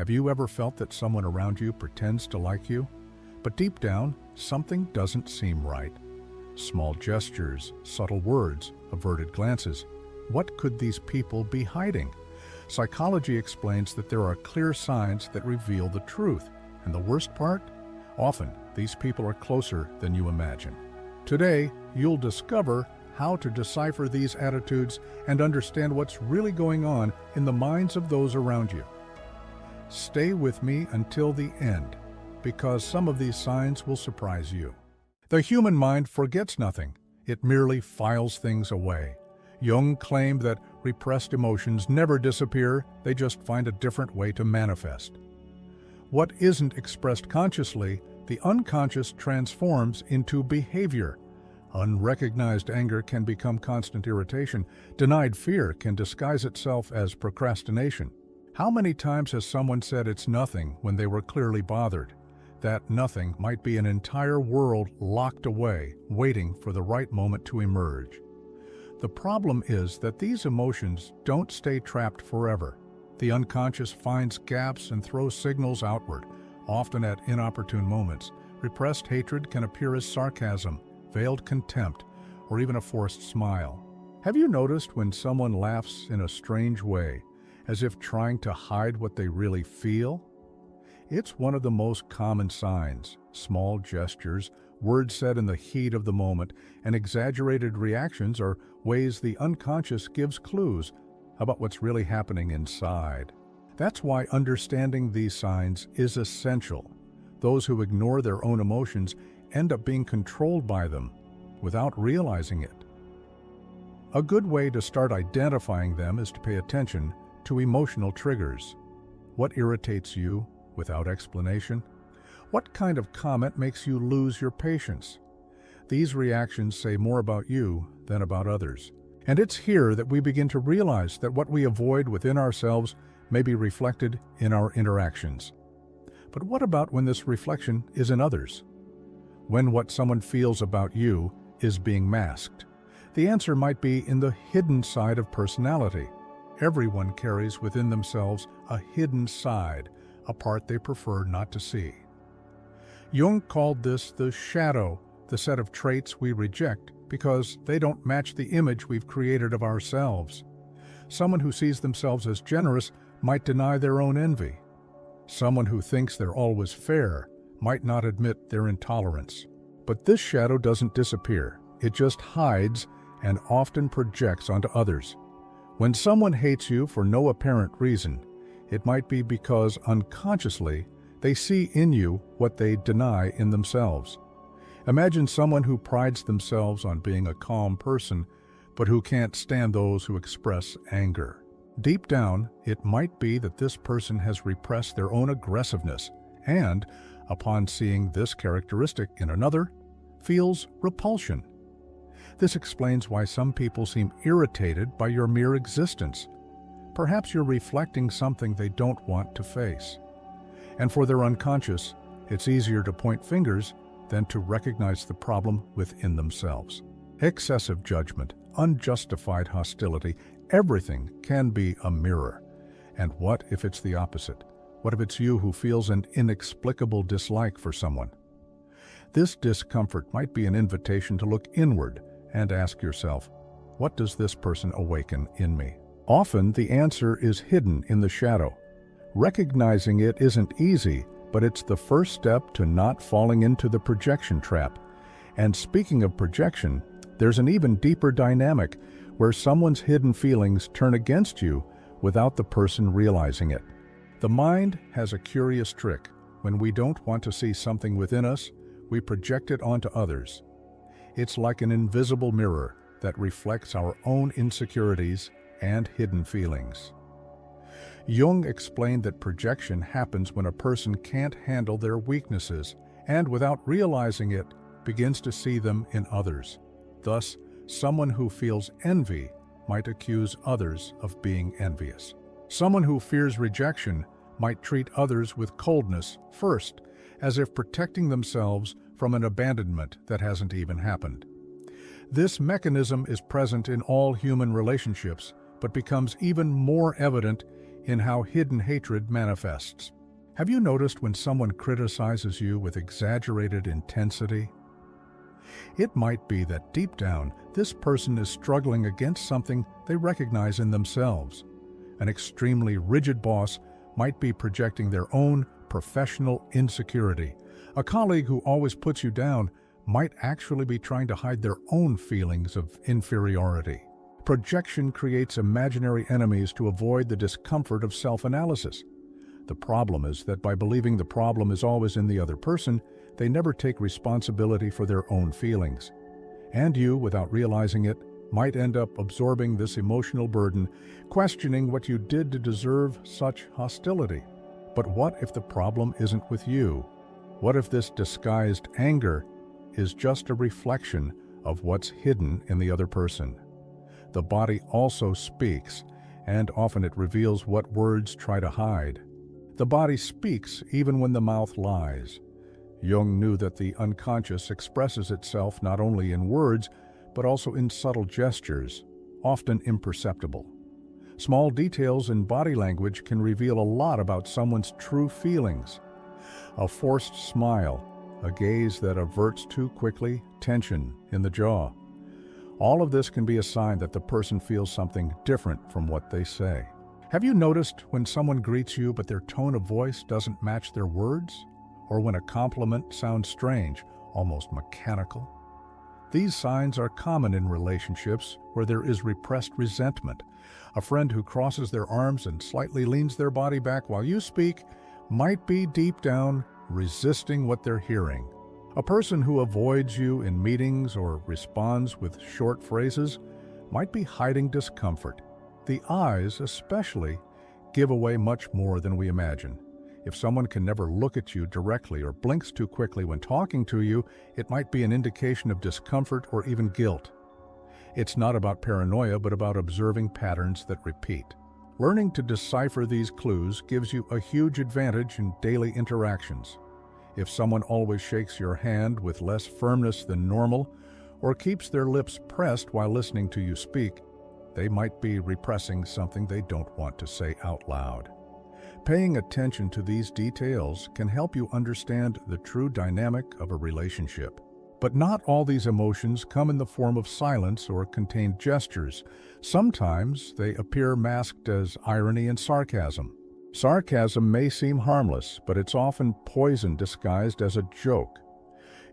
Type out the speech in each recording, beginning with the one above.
Have you ever felt that someone around you pretends to like you, but deep down, something doesn't seem right? Small gestures, subtle words, averted glances. What could these people be hiding? Psychology explains that there are clear signs that reveal the truth. And the worst part? Often, these people are closer than you imagine. Today, you'll discover how to decipher these attitudes and understand what's really going on in the minds of those around you. Stay with me until the end, because some of these signs will surprise you. The human mind forgets nothing. It merely files things away. Jung claimed that repressed emotions never disappear, they just find a different way to manifest. What isn't expressed consciously, the unconscious transforms into behavior. Unrecognized anger can become constant irritation. Denied fear can disguise itself as procrastination. How many times has someone said it's nothing when they were clearly bothered? That nothing might be an entire world locked away, waiting for the right moment to emerge. The problem is that these emotions don't stay trapped forever. The unconscious finds gaps and throws signals outward, often at inopportune moments. Repressed hatred can appear as sarcasm, veiled contempt, or even a forced smile. Have you noticed when someone laughs in a strange way, as if trying to hide what they really feel? It's one of the most common signs. Small gestures, words said in the heat of the moment, and exaggerated reactions are ways the unconscious gives clues about what's really happening inside. That's why understanding these signs is essential. Those who ignore their own emotions end up being controlled by them without realizing it. A good way to start identifying them is to pay attention to emotional triggers. What irritates you without explanation? What kind of comment makes you lose your patience? These reactions say more about you than about others. And it's here that we begin to realize that what we avoid within ourselves may be reflected in our interactions. But what about when this reflection is in others? When what someone feels about you is being masked? The answer might be in the hidden side of personality. Everyone carries within themselves a hidden side, a part they prefer not to see. Jung called this the shadow, the set of traits we reject because they don't match the image we've created of ourselves. Someone who sees themselves as generous might deny their own envy. Someone who thinks they're always fair might not admit their intolerance. But this shadow doesn't disappear. It just hides and often projects onto others. When someone hates you for no apparent reason, it might be because unconsciously they see in you what they deny in themselves. Imagine someone who prides themselves on being a calm person, but who can't stand those who express anger. Deep down, it might be that this person has repressed their own aggressiveness and, upon seeing this characteristic in another, feels repulsion. This explains why some people seem irritated by your mere existence. Perhaps you're reflecting something they don't want to face. And for their unconscious, it's easier to point fingers than to recognize the problem within themselves. Excessive judgment, unjustified hostility, everything can be a mirror. And what if it's the opposite? What if it's you who feels an inexplicable dislike for someone? This discomfort might be an invitation to look inward and ask yourself, what does this person awaken in me? Often the answer is hidden in the shadow. Recognizing it isn't easy, but it's the first step to not falling into the projection trap. And speaking of projection, there's an even deeper dynamic where someone's hidden feelings turn against you without the person realizing it. The mind has a curious trick. When we don't want to see something within us, we project it onto others. It's like an invisible mirror that reflects our own insecurities and hidden feelings. Jung explained that projection happens when a person can't handle their weaknesses and, without realizing it, begins to see them in others. Thus, someone who feels envy might accuse others of being envious. Someone who fears rejection might treat others with coldness first, as if protecting themselves from an abandonment that hasn't even happened. This mechanism is present in all human relationships, but becomes even more evident in how hidden hatred manifests. Have you noticed when someone criticizes you with exaggerated intensity? It might be that deep down, this person is struggling against something they recognize in themselves. An extremely rigid boss might be projecting their own professional insecurity. A colleague who always puts you down might actually be trying to hide their own feelings of inferiority. Projection creates imaginary enemies to avoid the discomfort of self-analysis. The problem is that by believing the problem is always in the other person, they never take responsibility for their own feelings. And you, without realizing it, might end up absorbing this emotional burden, questioning what you did to deserve such hostility. But what if the problem isn't with you? What if this disguised anger is just a reflection of what's hidden in the other person? The body also speaks, and often it reveals what words try to hide. The body speaks even when the mouth lies. Jung knew that the unconscious expresses itself not only in words, but also in subtle gestures, often imperceptible. Small details in body language can reveal a lot about someone's true feelings. A forced smile, a gaze that averts too quickly, tension in the jaw. All of this can be a sign that the person feels something different from what they say. Have you noticed when someone greets you but their tone of voice doesn't match their words? Or when a compliment sounds strange, almost mechanical? These signs are common in relationships where there is repressed resentment. A friend who crosses their arms and slightly leans their body back while you speak might be deep down resisting what they're hearing. A person who avoids you in meetings or responds with short phrases might be hiding discomfort. The eyes, especially, give away much more than we imagine. If someone can never look at you directly or blinks too quickly when talking to you, it might be an indication of discomfort or even guilt. It's not about paranoia, but about observing patterns that repeat. Learning to decipher these clues gives you a huge advantage in daily interactions. If someone always shakes your hand with less firmness than normal, or keeps their lips pressed while listening to you speak, they might be repressing something they don't want to say out loud. Paying attention to these details can help you understand the true dynamic of a relationship. But not all these emotions come in the form of silence or contained gestures. Sometimes they appear masked as irony and sarcasm. Sarcasm may seem harmless, but it's often poison disguised as a joke.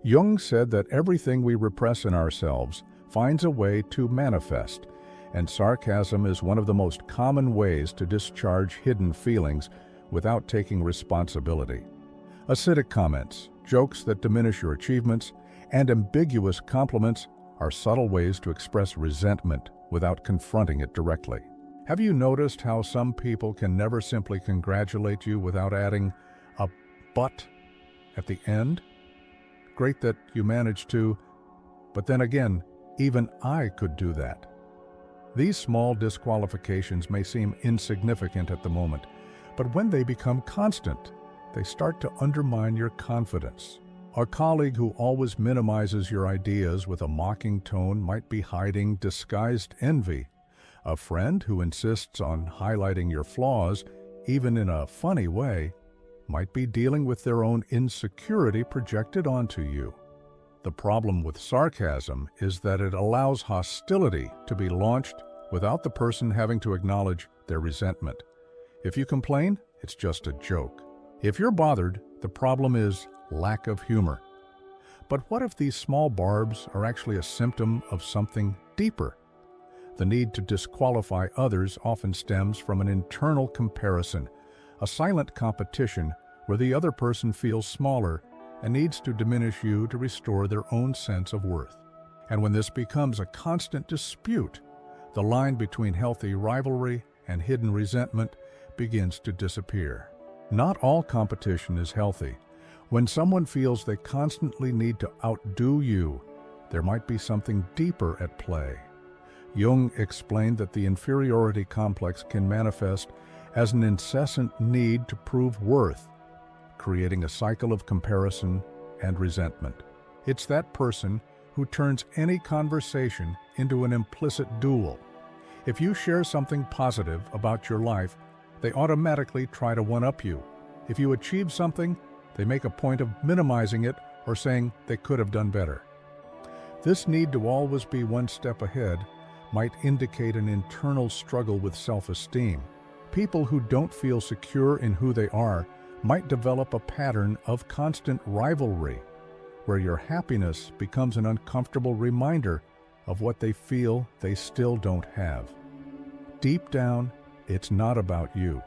Jung said that everything we repress in ourselves finds a way to manifest, and sarcasm is one of the most common ways to discharge hidden feelings without taking responsibility. Acidic comments, jokes that diminish your achievements, and ambiguous compliments are subtle ways to express resentment without confronting it directly. Have you noticed how some people can never simply congratulate you without adding a "but" at the end? Great that you managed to, but then again, even I could do that. These small disqualifications may seem insignificant at the moment, but when they become constant, they start to undermine your confidence. A colleague who always minimizes your ideas with a mocking tone might be hiding disguised envy. A friend who insists on highlighting your flaws, even in a funny way, might be dealing with their own insecurity projected onto you. The problem with sarcasm is that it allows hostility to be launched without the person having to acknowledge their resentment. If you complain, it's just a joke. If you're bothered, the problem is lack of humor. But what if these small barbs are actually a symptom of something deeper? The need to disqualify others often stems from an internal comparison, a silent competition where the other person feels smaller and needs to diminish you to restore their own sense of worth. And when this becomes a constant dispute, the line between healthy rivalry and hidden resentment begins to disappear. Not all competition is healthy. When someone feels they constantly need to outdo you, there might be something deeper at play. Jung explained that the inferiority complex can manifest as an incessant need to prove worth, creating a cycle of comparison and resentment. It's that person who turns any conversation into an implicit duel. If you share something positive about your life, They automatically try to one-up you. If you achieve something, they make a point of minimizing it or saying they could have done better. This need to always be one step ahead might indicate an internal struggle with self-esteem. People who don't feel secure in who they are might develop a pattern of constant rivalry, where your happiness becomes an uncomfortable reminder of what they feel they still don't have. Deep down, it's not about you.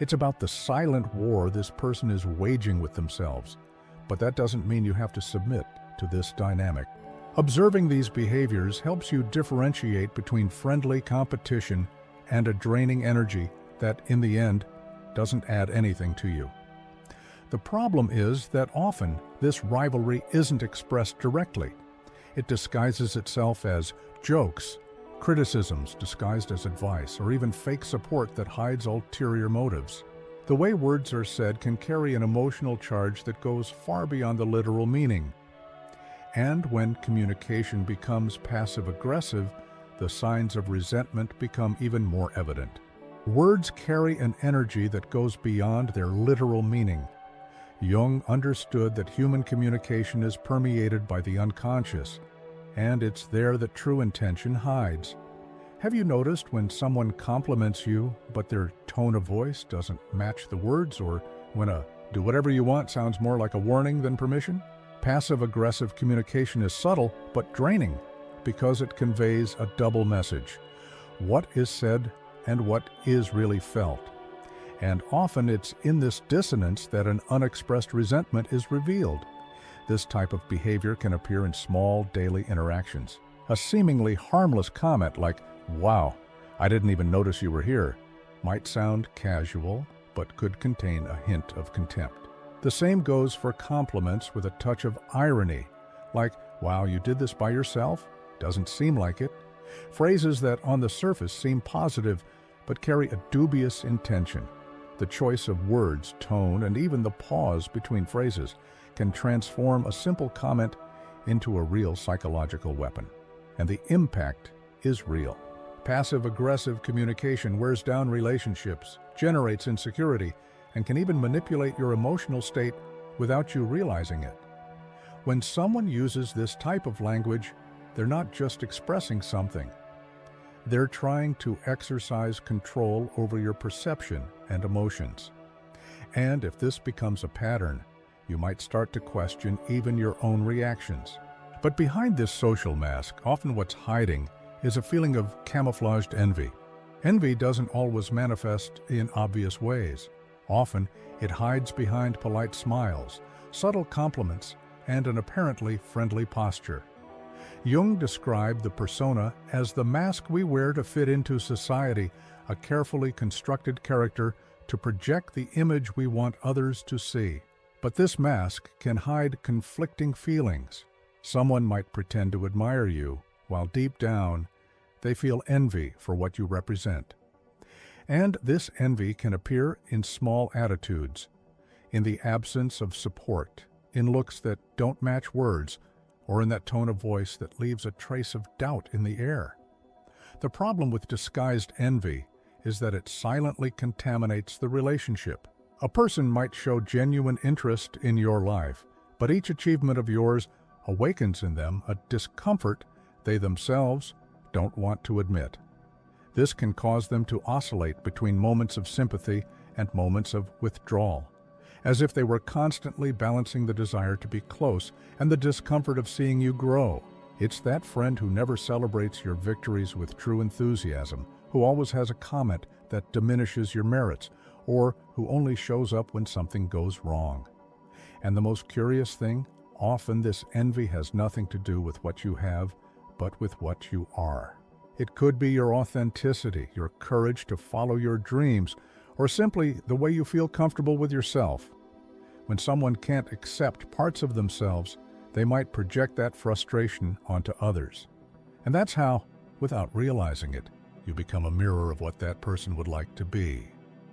It's about the silent war this person is waging with themselves. But that doesn't mean you have to submit to this dynamic. Observing these behaviors helps you differentiate between friendly competition and a draining energy that, in the end, doesn't add anything to you. The problem is that often this rivalry isn't expressed directly. It disguises itself as jokes, criticisms disguised as advice, or even fake support that hides ulterior motives. The way words are said can carry an emotional charge that goes far beyond the literal meaning. And when communication becomes passive-aggressive, the signs of resentment become even more evident. Words carry an energy that goes beyond their literal meaning. Jung understood that human communication is permeated by the unconscious, and it's there that true intention hides. Have you noticed when someone compliments you, but their tone of voice doesn't match the words, or when a "do whatever you want" sounds more like a warning than permission? Passive-aggressive communication is subtle but draining because it conveys a double message: what is said and what is really felt. And often it's in this dissonance that an unexpressed resentment is revealed. This type of behavior can appear in small daily interactions. A seemingly harmless comment like, "Wow, I didn't even notice you were here," might sound casual, but could contain a hint of contempt. The same goes for compliments with a touch of irony, like, "Wow, you did this by yourself? Doesn't seem like it." Phrases that on the surface seem positive, but carry a dubious intention. The choice of words, tone, and even the pause between phrases can transform a simple comment into a real psychological weapon. And the impact is real. Passive-aggressive communication wears down relationships, generates insecurity, and can even manipulate your emotional state without you realizing it. When someone uses this type of language, they're not just expressing something. They're trying to exercise control over your perception and emotions. And if this becomes a pattern, you might start to question even your own reactions. But behind this social mask, often what's hiding is a feeling of camouflaged envy. Envy doesn't always manifest in obvious ways. Often, it hides behind polite smiles, subtle compliments, and an apparently friendly posture. Jung described the persona as the mask we wear to fit into society, a carefully constructed character to project the image we want others to see. But this mask can hide conflicting feelings. Someone might pretend to admire you, while deep down, they feel envy for what you represent. And this envy can appear in small attitudes, in the absence of support, in looks that don't match words, or in that tone of voice that leaves a trace of doubt in the air. The problem with disguised envy is that it silently contaminates the relationship. A person might show genuine interest in your life, but each achievement of yours awakens in them a discomfort they themselves don't want to admit. This can cause them to oscillate between moments of sympathy and moments of withdrawal, as if they were constantly balancing the desire to be close and the discomfort of seeing you grow. It's that friend who never celebrates your victories with true enthusiasm, who always has a comment that diminishes your merits, or who only shows up when something goes wrong. And the most curious thing, often this envy has nothing to do with what you have, but with what you are. It could be your authenticity, your courage to follow your dreams, or simply the way you feel comfortable with yourself. When someone can't accept parts of themselves, they might project that frustration onto others. And that's how, without realizing it, you become a mirror of what that person would like to be.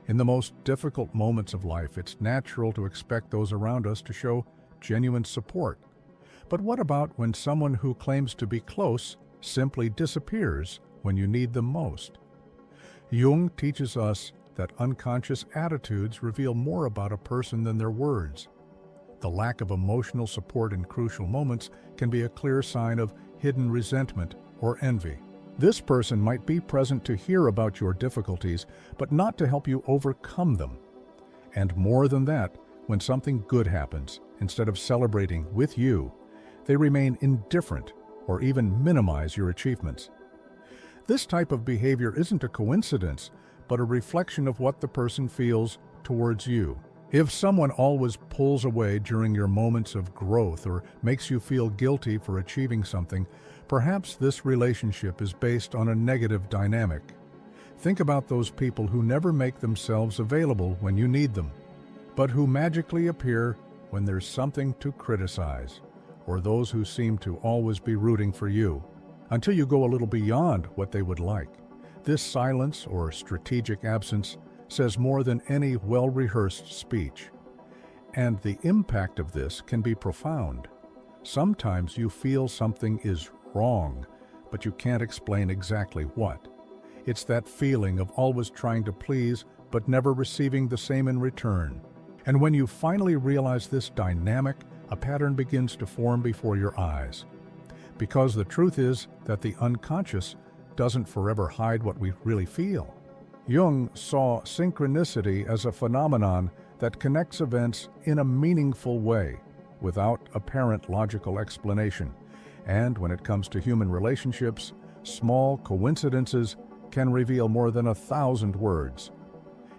In the most difficult moments of life, it's natural to expect those around us to show genuine support. But what about when someone who claims to be close simply disappears when you need them most? Jung teaches us that unconscious attitudes reveal more about a person than their words. The lack of emotional support in crucial moments can be a clear sign of hidden resentment or envy. This person might be present to hear about your difficulties, but not to help you overcome them. And more than that, when something good happens, instead of celebrating with you, they remain indifferent or even minimize your achievements. This type of behavior isn't a coincidence, but a reflection of what the person feels towards you. If someone always pulls away during your moments of growth or makes you feel guilty for achieving something, perhaps this relationship is based on a negative dynamic. Think about those people who never make themselves available when you need them, but who magically appear when there's something to criticize, or those who seem to always be rooting for you, until you go a little beyond what they would like. This silence or strategic absence says more than any well-rehearsed speech. And the impact of this can be profound. Sometimes you feel something is wrong, but you can't explain exactly what. It's that feeling of always trying to please, but never receiving the same in return. And when you finally realize this dynamic, a pattern begins to form before your eyes. Because the truth is that the unconscious doesn't forever hide what we really feel. Jung saw synchronicity as a phenomenon that connects events in a meaningful way, without apparent logical explanation. And when it comes to human relationships, small coincidences can reveal more than 1,000 words.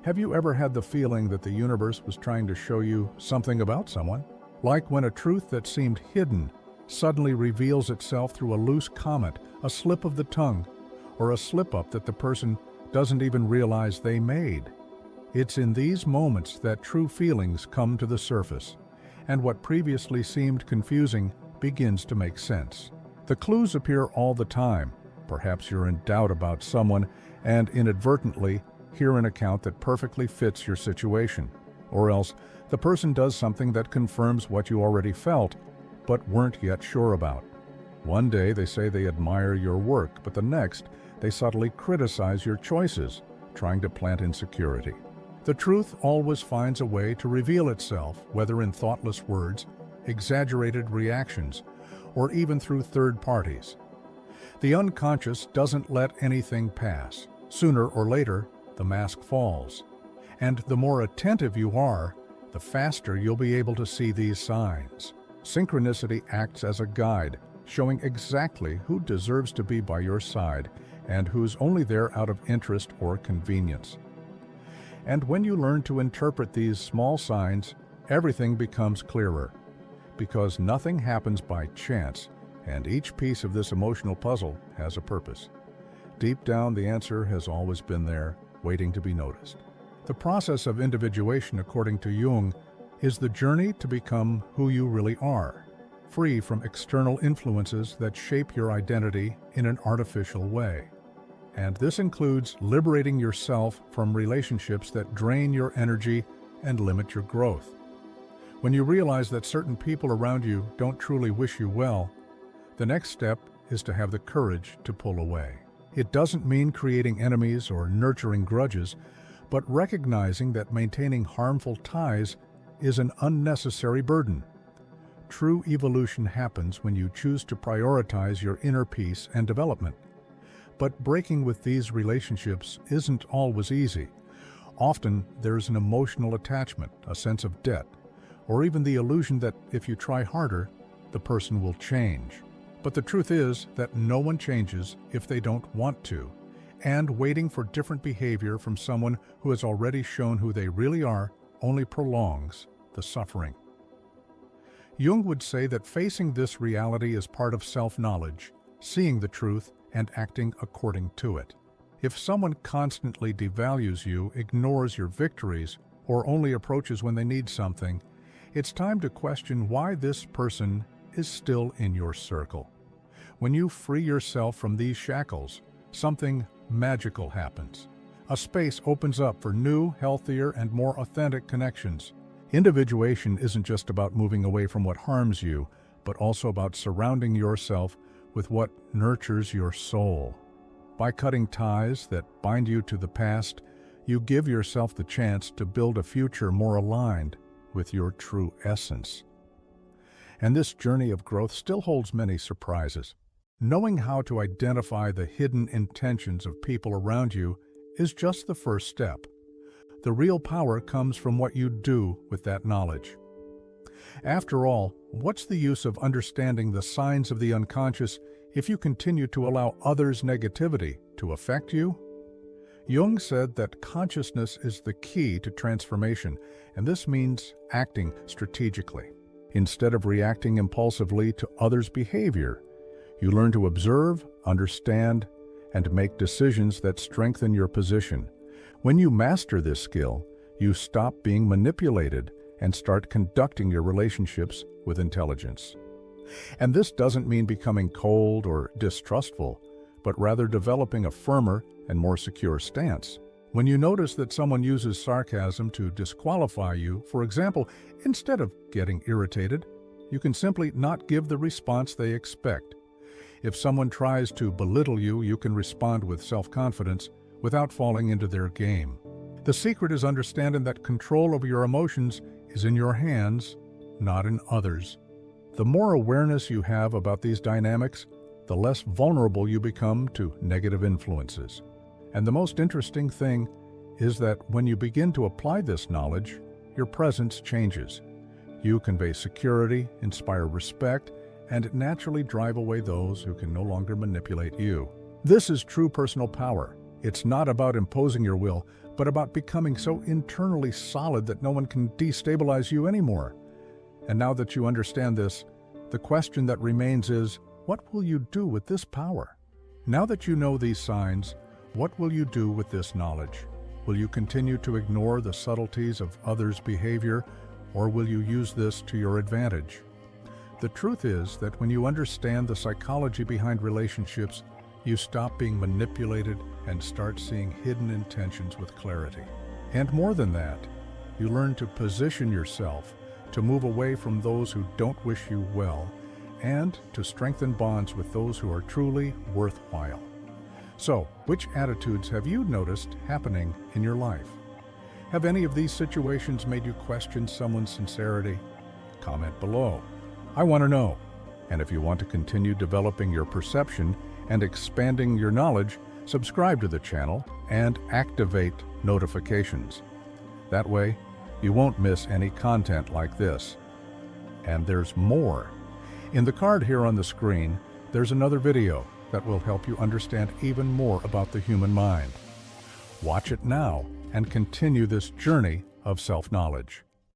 Have you ever had the feeling that the universe was trying to show you something about someone? Like when a truth that seemed hidden suddenly reveals itself through a loose comment, a slip of the tongue, or a slip-up that the person doesn't even realize they made. It's in these moments that true feelings come to the surface, and what previously seemed confusing begins to make sense. The clues appear all the time. Perhaps you're in doubt about someone and inadvertently hear an account that perfectly fits your situation. Or else, the person does something that confirms what you already felt, but weren't yet sure about. One day they say they admire your work, but the next, they subtly criticize your choices, trying to plant insecurity. The truth always finds a way to reveal itself, whether in thoughtless words, exaggerated reactions, or even through third parties. The unconscious doesn't let anything pass. Sooner or later, the mask falls. And the more attentive you are, the faster you'll be able to see these signs. Synchronicity acts as a guide, showing exactly who deserves to be by your side and who's only there out of interest or convenience. And when you learn to interpret these small signs, everything becomes clearer, because nothing happens by chance, and each piece of this emotional puzzle has a purpose. Deep down, the answer has always been there, waiting to be noticed. The process of individuation, according to Jung, is the journey to become who you really are, free from external influences that shape your identity in an artificial way. And this includes liberating yourself from relationships that drain your energy and limit your growth. When you realize that certain people around you don't truly wish you well, the next step is to have the courage to pull away. It doesn't mean creating enemies or nurturing grudges, but recognizing that maintaining harmful ties is an unnecessary burden. True evolution happens when you choose to prioritize your inner peace and development. But breaking with these relationships isn't always easy. Often there's an emotional attachment, a sense of debt, or even the illusion that if you try harder, the person will change. But the truth is that no one changes if they don't want to, and waiting for different behavior from someone who has already shown who they really are only prolongs the suffering. Jung would say that facing this reality is part of self-knowledge, seeing the truth and acting according to it. If someone constantly devalues you, ignores your victories, or only approaches when they need something, it's time to question why this person is still in your circle. When you free yourself from these shackles, something magical happens. A space opens up for new, healthier, and more authentic connections. Individuation isn't just about moving away from what harms you, but also about surrounding yourself with what nurtures your soul. By cutting ties that bind you to the past, You give yourself the chance to build a future more aligned with your true essence. And this journey of growth still holds many surprises. Knowing how to identify the hidden intentions of people around you is just the first step. The real power comes from what you do with that knowledge. After all, what's the use of understanding the signs of the unconscious if you continue to allow others' negativity to affect you? Jung said that consciousness is the key to transformation, and this means acting strategically. Instead of reacting impulsively to others' behavior, you learn to observe, understand, and make decisions that strengthen your position. When you master this skill, you stop being manipulated and start conducting your relationships with intelligence. And this doesn't mean becoming cold or distrustful, but rather developing a firmer and more secure stance. When you notice that someone uses sarcasm to disqualify you, for example, instead of getting irritated, you can simply not give the response they expect. If someone tries to belittle you, you can respond with self-confidence without falling into their game. The secret is understanding that control over your emotions is in your hands, not in others. The more awareness you have about these dynamics, the less vulnerable you become to negative influences. And the most interesting thing is that when you begin to apply this knowledge, your presence changes. You convey security, inspire respect, and naturally drive away those who can no longer manipulate you. This is true personal power. It's not about imposing your will, but about becoming so internally solid that no one can destabilize you anymore. And now that you understand this, the question that remains is, what will you do with this power? Now that you know these signs, what will you do with this knowledge? Will you continue to ignore the subtleties of others' behavior, or will you use this to your advantage? The truth is that when you understand the psychology behind relationships, you stop being manipulated and start seeing hidden intentions with clarity. And more than that, you learn to position yourself to move away from those who don't wish you well and to strengthen bonds with those who are truly worthwhile. So, which attitudes have you noticed happening in your life? Have any of these situations made you question someone's sincerity? Comment below. I want to know. And if you want to continue developing your perception and expanding your knowledge, subscribe to the channel and activate notifications. That way, you won't miss any content like this. And there's more. In the card here on the screen, there's another video that will help you understand even more about the human mind. Watch it now and continue this journey of self-knowledge.